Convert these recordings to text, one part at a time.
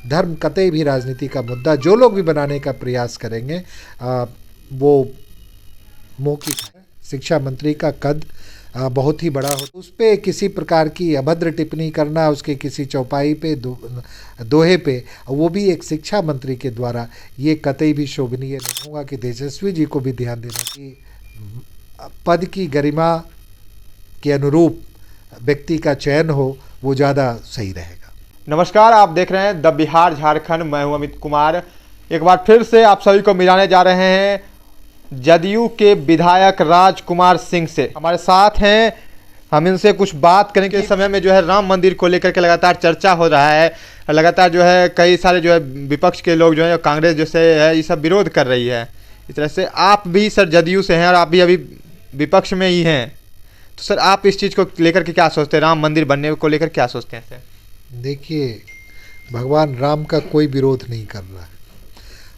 धर्म कतई भी राजनीति का मुद्दा जो लोग भी बनाने का प्रयास करेंगे वो मौखिक है। शिक्षा मंत्री का कद बहुत ही बड़ा हो, उस पर किसी प्रकार की अभद्र टिप्पणी करना, उसके किसी चौपाई पे दोहे पे, वो भी एक शिक्षा मंत्री के द्वारा, ये कतई भी शोभनीय नहीं होगा। कि तेजस्वी जी को भी ध्यान देना कि पद की गरिमा के अनुरूप व्यक्ति का चयन हो, वो ज़्यादा सही रहेगा। नमस्कार, आप देख रहे हैं द बिहार झारखंड। मैं हूं अमित कुमार। एक बार फिर से आप सभी को मिलाने जा रहे हैं जदयू के विधायक राजकुमार सिंह से। हमारे साथ हैं, हम इनसे कुछ बात करेंगे। इस समय में जो है राम मंदिर को लेकर के लगातार चर्चा हो रहा है, लगातार जो है कई सारे जो है विपक्ष के लोग जो है, कांग्रेस जैसे है, ये सब विरोध कर रही है। इस तरह से आप भी सर जदयू से हैं और आप भी अभी विपक्ष में ही हैं, तो सर आप इस चीज़ को लेकर के क्या सोचते हैं? राम मंदिर बनने को लेकर क्या सोचते हैं सर? देखिए, भगवान राम का कोई विरोध नहीं कर रहा है,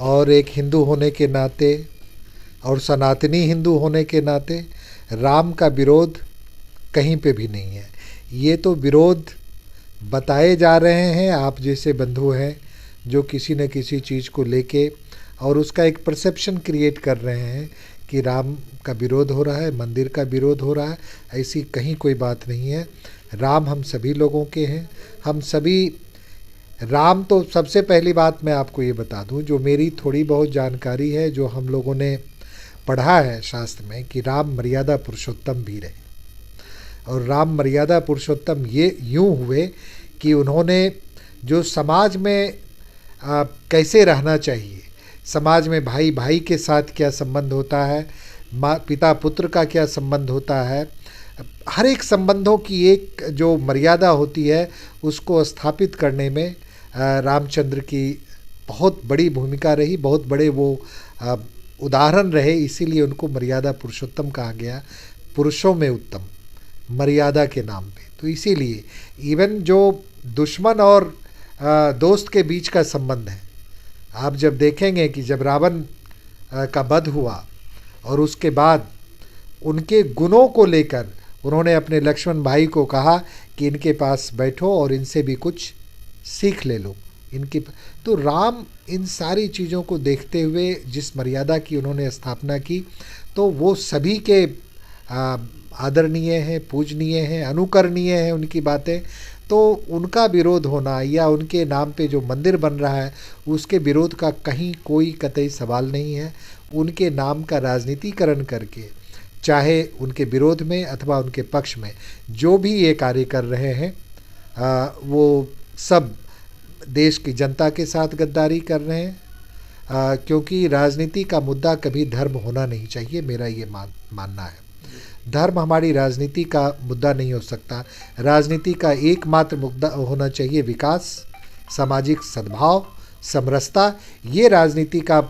और एक हिंदू होने के नाते और सनातनी हिंदू होने के नाते राम का विरोध कहीं पे भी नहीं है। ये तो विरोध बताए जा रहे हैं आप जैसे बंधु हैं जो किसी न किसी चीज़ को लेके और उसका एक परसेप्शन क्रिएट कर रहे हैं कि राम का विरोध हो रहा है, मंदिर का विरोध हो रहा है। ऐसी कहीं कोई बात नहीं है। राम हम सभी लोगों के हैं, हम सभी राम। तो सबसे पहली बात मैं आपको ये बता दूं, जो मेरी थोड़ी बहुत जानकारी है, जो हम लोगों ने पढ़ा है शास्त्र में, कि राम मर्यादा पुरुषोत्तम भी रहे। और राम मर्यादा पुरुषोत्तम ये यूँ हुए कि उन्होंने जो समाज में कैसे रहना चाहिए, समाज में भाई भाई के साथ क्या संबंध होता है, माँ पिता पुत्र का क्या संबंध होता है, हर एक संबंधों की एक जो मर्यादा होती है उसको स्थापित करने में रामचंद्र की बहुत बड़ी भूमिका रही, बहुत बड़े वो उदाहरण रहे। इसीलिए उनको मर्यादा पुरुषोत्तम कहा गया, पुरुषों में उत्तम, मर्यादा के नाम पे। तो इसीलिए इवन जो दुश्मन और दोस्त के बीच का संबंध है, आप जब देखेंगे कि जब रावण का वध हुआ और उसके बाद उनके गुणों को लेकर उन्होंने अपने लक्ष्मण भाई को कहा कि इनके पास बैठो और इनसे भी कुछ सीख ले लो इनकी। तो राम इन सारी चीज़ों को देखते हुए जिस मर्यादा की उन्होंने स्थापना की, तो वो सभी के आदरणीय हैं, पूजनीय हैं, अनुकरणीय हैं उनकी बातें। तो उनका विरोध होना या उनके नाम पे जो मंदिर बन रहा है उसके विरोध का कहीं कोई कतई सवाल नहीं है। उनके नाम का राजनीतिकरण करके, चाहे उनके विरोध में अथवा उनके पक्ष में जो भी ये कार्य कर रहे हैं, वो सब देश की जनता के साथ गद्दारी कर रहे हैं। क्योंकि राजनीति का मुद्दा कभी धर्म होना नहीं चाहिए, मेरा ये मानना है। धर्म हमारी राजनीति का मुद्दा नहीं हो सकता। राजनीति का एकमात्र मुद्दा होना चाहिए विकास, सामाजिक सद्भाव, समरसता। ये राजनीति का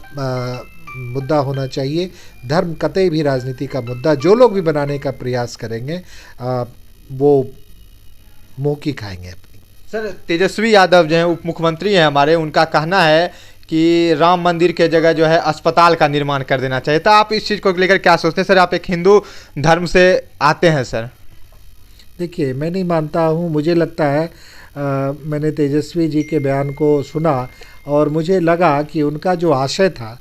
मुद्दा होना चाहिए। धर्म कतई भी राजनीति का मुद्दा जो लोग भी बनाने का प्रयास करेंगे वो मुँह खाएंगे अपनी। सर तेजस्वी यादव जो हैं उप मुख्यमंत्री हैं हमारे, उनका कहना है कि राम मंदिर के जगह जो है अस्पताल का निर्माण कर देना चाहिए। तो आप इस चीज़ को लेकर क्या सोचते हैं सर? आप एक हिंदू धर्म से आते हैं सर। देखिए, मैं नहीं मानता हूँ। मुझे लगता है मैंने तेजस्वी जी के बयान को सुना और मुझे लगा कि उनका जो आशय था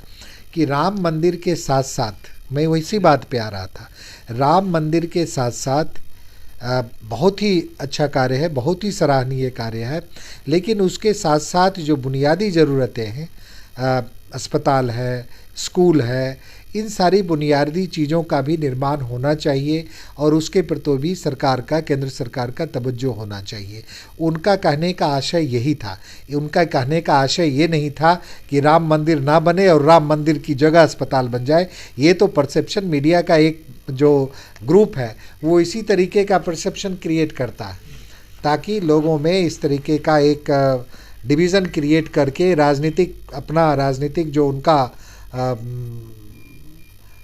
कि राम मंदिर के साथ साथ, मैं वैसी बात पे आ रहा था, राम मंदिर के साथ साथ बहुत ही अच्छा कार्य है, बहुत ही सराहनीय कार्य है, लेकिन उसके साथ साथ जो बुनियादी ज़रूरतें हैं, अस्पताल है, स्कूल है, इन सारी बुनियादी चीज़ों का भी निर्माण होना चाहिए और उसके प्रति भी सरकार का, केंद्र सरकार का तवज्जो होना चाहिए। उनका कहने का आशय यही था। उनका कहने का आशय ये नहीं था कि राम मंदिर ना बने और राम मंदिर की जगह अस्पताल बन जाए। ये तो परसेप्शन मीडिया का एक जो ग्रुप है वो इसी तरीके का परसेप्शन क्रिएट करता है ताकि लोगों में इस तरीके का एक डिवीज़न क्रिएट करके अपना राजनीतिक जो उनका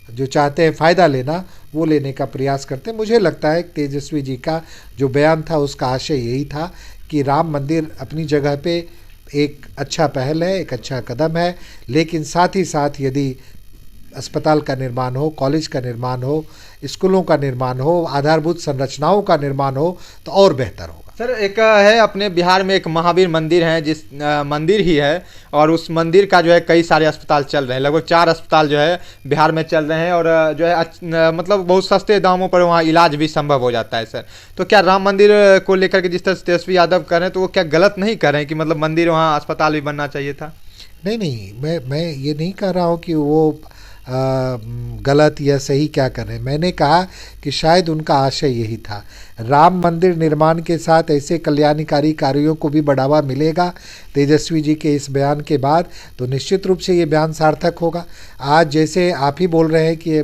जो चाहते हैं फ़ायदा लेना, वो लेने का प्रयास करते हैं। मुझे लगता है तेजस्वी जी का जो बयान था उसका आशय यही था कि राम मंदिर अपनी जगह पे एक अच्छा पहल है, एक अच्छा कदम है, लेकिन साथ ही साथ यदि अस्पताल का निर्माण हो, कॉलेज का निर्माण हो, स्कूलों का निर्माण हो, आधारभूत संरचनाओं का निर्माण हो तो और बेहतर होगा। सर एक है अपने बिहार में एक महावीर मंदिर है, जिस मंदिर ही है, और उस मंदिर का जो है कई सारे अस्पताल चल रहे हैं, लगभग 4 अस्पताल जो है बिहार में चल रहे हैं, और जो है मतलब बहुत सस्ते दामों पर वहाँ इलाज भी संभव हो जाता है सर। तो क्या राम मंदिर को लेकर के जिस तरह से तेजस्वी यादव कर रहे हैं, तो वो क्या गलत नहीं कर रहे हैं कि मतलब मंदिर वहाँ अस्पताल भी बनना चाहिए था? नहीं नहीं, मैं ये नहीं कह रहा हूँ कि वो गलत या सही क्या कर रहे हैं। मैंने कहा कि शायद उनका आशय यही था। राम मंदिर निर्माण के साथ ऐसे कल्याणकारी कार्यों को भी बढ़ावा मिलेगा तेजस्वी जी के इस बयान के बाद, तो निश्चित रूप से ये बयान सार्थक होगा। आज जैसे आप ही बोल रहे हैं कि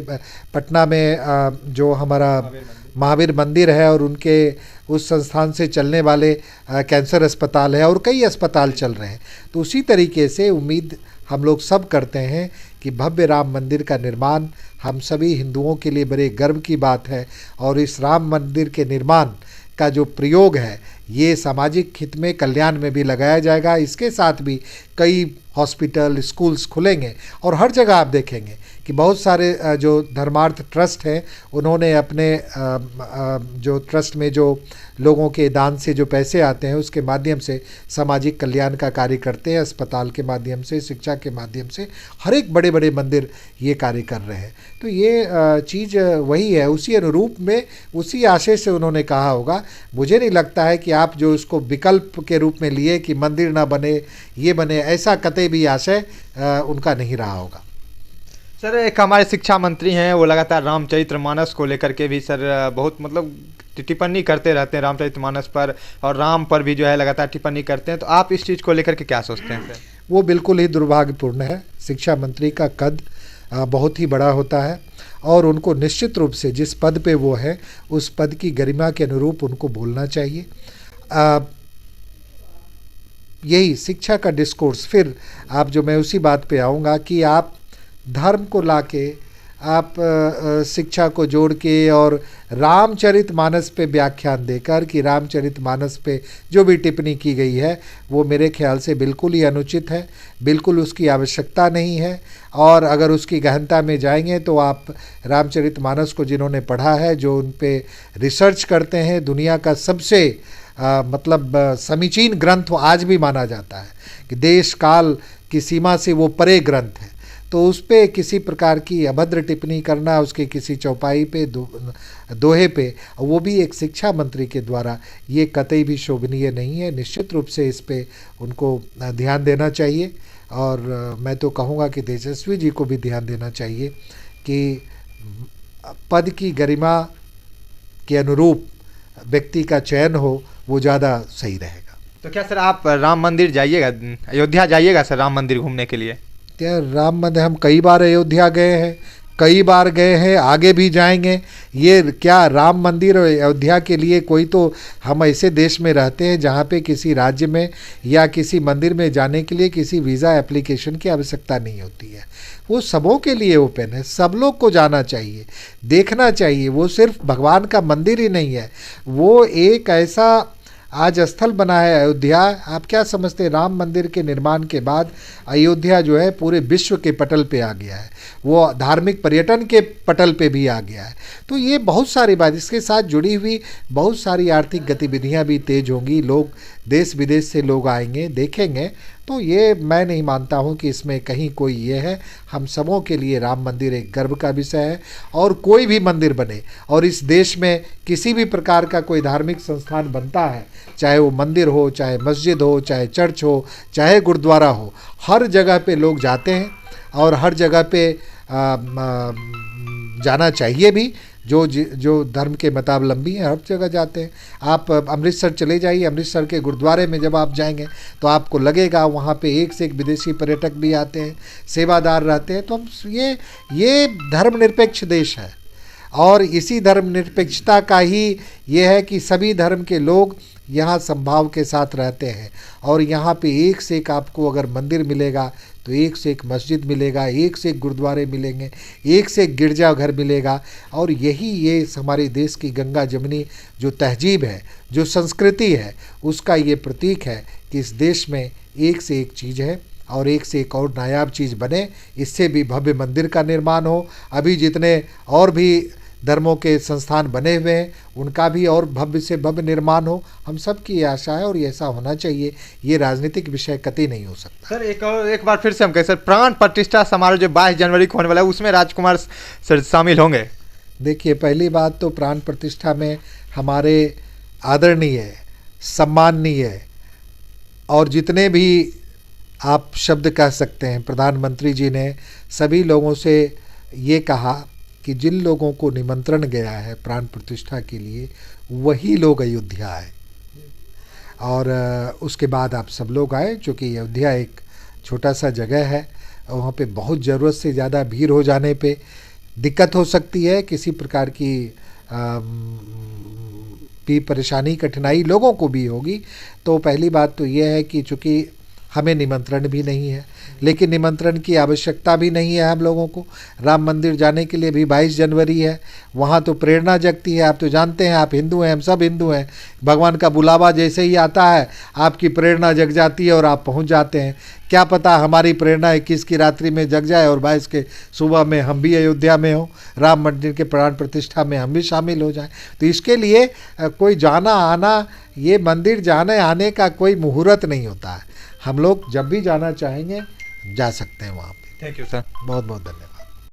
पटना में जो हमारा महावीर मंदिर है और उनके उस संस्थान से चलने वाले कैंसर अस्पताल है और कई अस्पताल चल रहे हैं, तो उसी तरीके से उम्मीद हम लोग सब करते हैं कि भव्य राम मंदिर का निर्माण हम सभी हिंदुओं के लिए बड़े गर्व की बात है। और इस राम मंदिर के निर्माण का जो प्रयोग है ये सामाजिक हित में, कल्याण में भी लगाया जाएगा। इसके साथ भी कई हॉस्पिटल, स्कूल्स खुलेंगे और हर जगह आप देखेंगे कि बहुत सारे जो धर्मार्थ ट्रस्ट हैं उन्होंने अपने जो ट्रस्ट में जो लोगों के दान से जो पैसे आते हैं उसके माध्यम से सामाजिक कल्याण का कार्य करते हैं। अस्पताल के माध्यम से, शिक्षा के माध्यम से हर एक बड़े बड़े मंदिर ये कार्य कर रहे हैं। तो ये चीज़ वही है, उसी अनुरूप में, उसी आशय से उन्होंने कहा होगा। मुझे नहीं लगता है कि आप जो उसको विकल्प के रूप में लिए कि मंदिर ना बने ये बने, ऐसा कतई भी आशय उनका नहीं रहा होगा। सर एक हमारे शिक्षा मंत्री हैं, वो लगातार रामचरितमानस को लेकर के भी सर बहुत मतलब टिप्पणी करते रहते हैं रामचरितमानस पर, और राम पर भी जो है लगातार टिप्पणी करते हैं। तो आप इस चीज़ को लेकर के क्या सोचते हैं सर? वो बिल्कुल ही दुर्भाग्यपूर्ण है। शिक्षा मंत्री का कद बहुत ही बड़ा होता है और उनको निश्चित रूप से जिस पद पे वो है उस पद की गरिमा के अनुरूप उनको बोलना चाहिए। यही शिक्षा का डिस्कोर्स, फिर आप जो मैं उसी बात पे आऊँगा कि आप धर्म को लाके आप शिक्षा को जोड़ के और रामचरितमानस पे व्याख्यान देकर कि रामचरितमानस पे जो भी टिप्पणी की गई है वो मेरे ख्याल से बिल्कुल ही अनुचित है, बिल्कुल उसकी आवश्यकता नहीं है। और अगर उसकी गहनता में जाएंगे तो आप रामचरितमानस को जिन्होंने पढ़ा है, जो उन पे रिसर्च करते हैं, दुनिया का सबसे मतलब समीचीन ग्रंथ आज भी माना जाता है कि देश काल की सीमा से वो परे ग्रंथ है। तो उस पर किसी प्रकार की अभद्र टिप्पणी करना, उसके किसी चौपाई पे दोहे पे, वो भी एक शिक्षा मंत्री के द्वारा, ये कतई भी शोभनीय नहीं है। निश्चित रूप से इस पे उनको ध्यान देना चाहिए और मैं तो कहूँगा कि तेजस्वी जी को भी ध्यान देना चाहिए कि पद की गरिमा के अनुरूप व्यक्ति का चयन हो, वो ज़्यादा सही रहेगा। तो क्या सर आप राम मंदिर जाइएगा, अयोध्या जाइएगा सर राम मंदिर घूमने के लिए? क्या राम मंदिर, हम कई बार अयोध्या गए हैं, कई बार गए हैं, आगे भी जाएंगे। ये क्या राम मंदिर और अयोध्या के लिए कोई, तो हम ऐसे देश में रहते हैं जहाँ पे किसी राज्य में या किसी मंदिर में जाने के लिए किसी वीज़ा एप्लीकेशन की आवश्यकता नहीं होती है। वो सबों के लिए ओपन है, सब लोग को जाना चाहिए, देखना चाहिए। वो सिर्फ भगवान का मंदिर ही नहीं है, वो एक ऐसा आज स्थल बना है अयोध्या। आप क्या समझते हैं, राम मंदिर के निर्माण के बाद अयोध्या जो है पूरे विश्व के पटल पे आ गया है, वो धार्मिक पर्यटन के पटल पे भी आ गया है। तो ये बहुत सारी बात, इसके साथ जुड़ी हुई बहुत सारी आर्थिक गतिविधियां भी तेज होंगी, लोग देश विदेश से लोग आएंगे, देखेंगे। तो ये मैं नहीं मानता हूँ कि इसमें कहीं कोई ये है। हम सबों के लिए राम मंदिर एक गर्व का विषय है और कोई भी मंदिर बने और इस देश में किसी भी प्रकार का कोई धार्मिक संस्थान बनता है, चाहे वो मंदिर हो, चाहे मस्जिद हो, चाहे चर्च हो, चाहे गुरुद्वारा हो, हर जगह पे लोग जाते हैं और हर जगह पे जाना चाहिए भी। जो धर्म के मतावलंबी हैं हर जगह जाते हैं। आप अमृतसर चले जाइए, अमृतसर के गुरुद्वारे में जब आप जाएंगे तो आपको लगेगा वहाँ पे एक से एक विदेशी पर्यटक भी आते हैं, सेवादार रहते हैं। तो हम ये धर्मनिरपेक्ष देश है और इसी धर्मनिरपेक्षता का ही ये है कि सभी धर्म के लोग यहाँ संभाव के साथ रहते हैं और यहाँ पे एक से एक आपको अगर मंदिर मिलेगा तो एक से एक मस्जिद मिलेगा, एक से एक गुरुद्वारे मिलेंगे, एक से एक गिरजाघर मिलेगा। और यही ये हमारे देश की गंगा जमुनी जो तहजीब है, जो संस्कृति है, उसका ये प्रतीक है कि इस देश में एक से एक चीज़ है और एक से एक और नायाब चीज़ बने। इससे भी भव्य मंदिर का निर्माण हो। अभी जितने और भी धर्मों के संस्थान बने हुए हैं, उनका भी और भव्य से भव्य निर्माण हो, हम सब की आशा है और ये ऐसा होना चाहिए। ये राजनीतिक विषय कतई नहीं हो सकता। सर एक बार फिर से हम कहें सर, प्राण प्रतिष्ठा समारोह जो 22 जनवरी को होने वाला है उसमें राजकुमार सर शामिल होंगे? देखिए, पहली बात तो प्राण प्रतिष्ठा में हमारे आदरणीय, सम्माननीय और जितने भी आप शब्द कह सकते हैं, प्रधानमंत्री जी ने सभी लोगों से ये कहा कि जिन लोगों को निमंत्रण गया है प्राण प्रतिष्ठा के लिए वही लोग अयोध्या आए, और उसके बाद आप सब लोग आए। चूँकि अयोध्या एक छोटा सा जगह है, वहाँ पे बहुत ज़रूरत से ज़्यादा भीड़ हो जाने पे दिक्कत हो सकती है, किसी प्रकार की भी परेशानी कठिनाई लोगों को भी होगी। तो पहली बात तो ये है कि चूँकि हमें निमंत्रण भी नहीं है, लेकिन निमंत्रण की आवश्यकता भी नहीं है हम लोगों को। राम मंदिर जाने के लिए भी 22 जनवरी है, वहाँ तो प्रेरणा जगती है। आप तो जानते हैं, आप हिंदू हैं, हम सब हिंदू हैं। भगवान का बुलावा जैसे ही आता है आपकी प्रेरणा जग जाती है और आप पहुँच जाते हैं। क्या पता हमारी प्रेरणा 21 की रात्रि में जग जाए और 22 के सुबह में हम भी अयोध्या में हों, राम मंदिर के प्राण प्रतिष्ठा में हम भी शामिल हो जाएं। तो इसके लिए कोई जाना आना, ये मंदिर जाने आने का कोई मुहूर्त नहीं होता है। हम लोग जब भी जाना चाहेंगे जा सकते हैं वहाँ पे। थैंक यू सर, बहुत बहुत धन्यवाद।